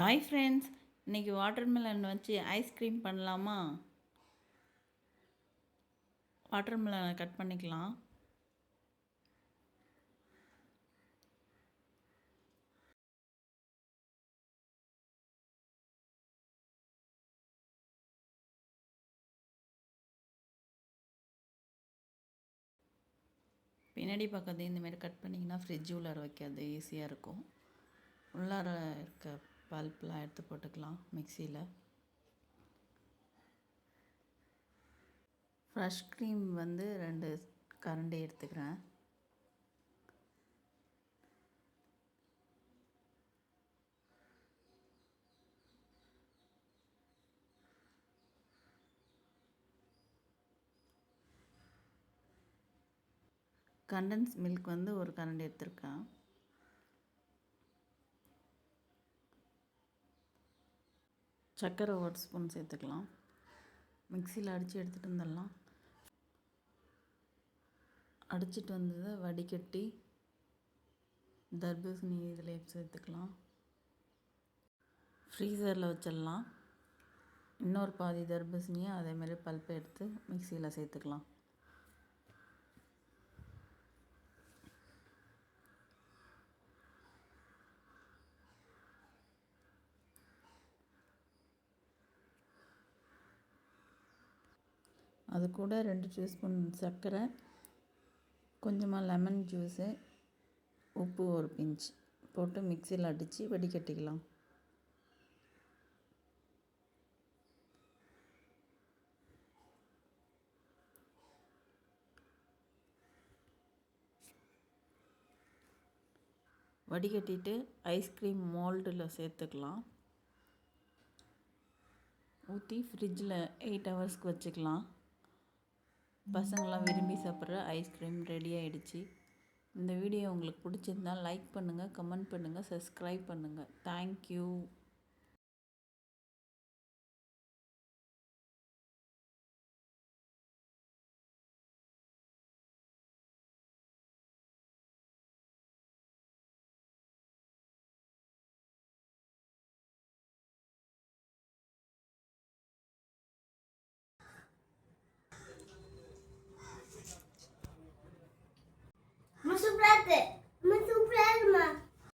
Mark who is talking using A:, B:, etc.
A: Hi friends, இன்றைக்கி watermelon வச்சு ice cream பண்ணலாமா? வாட்டர்மெலனை கட் பண்ணிக்கலாம். பின்னாடி பக்கத்து இந்தமாரி கட் பண்ணிங்கன்னா ஃப்ரிட்ஜ் உள்ளார வைக்காது, ஈஸியாக இருக்கும். உள்ளார இருக்க பல்ப்லாம் எடுத்து போட்டுக்கலாம் மிக்சியில். ஃப்ரெஷ் க்ரீம் 2 கரண்டி எடுத்துக்கிறேன். கண்டன்ஸ் மில்க் 1 கரண்டி எடுத்துருக்கேன். சர்க்கரை 1 ஸ்பூன் சேர்த்துக்கலாம். மிக்சியில் அடித்து எடுத்துகிட்டு வந்துடலாம். அடிச்சிட்டு வந்ததை வடிகட்டி தர்பூசணி இதில் சேர்த்துக்கலாம். ஃப்ரீசரில் வச்சிடலாம். இன்னொரு பாதி தர்பூசணியை அதேமாதிரி பல்ப்பை எடுத்து மிக்சியில் சேர்த்துக்கலாம். அது கூட 2 டீஸ்பூன் சர்க்கரை, கொஞ்சமாக லெமன் ஜூஸு, உப்பு 1 பிஞ்ச் போட்டு மிக்சியில் அடித்து வடிகட்டிக்கலாம். வடிகட்டிட்டு ஐஸ்கிரீம் மோல்டில் சேர்த்துக்கலாம். ஊற்றி ஃப்ரிட்ஜில் 8 ஹவர்ஸ்க்கு வச்சுக்கலாம். பசங்களாம் விரும்பி சாப்பிட்ற ஐஸ்கிரீம் ரெடி ஆகிடுச்சு. இந்த வீடியோ உங்களுக்கு பிடிச்சிருந்தால் லைக் பண்ணுங்கள், கமெண்ட் பண்ணுங்கள், சப்ஸ்கிரைப் பண்ணுங்கள். தேங்க்யூ.
B: சூப்பரா இருக்கு.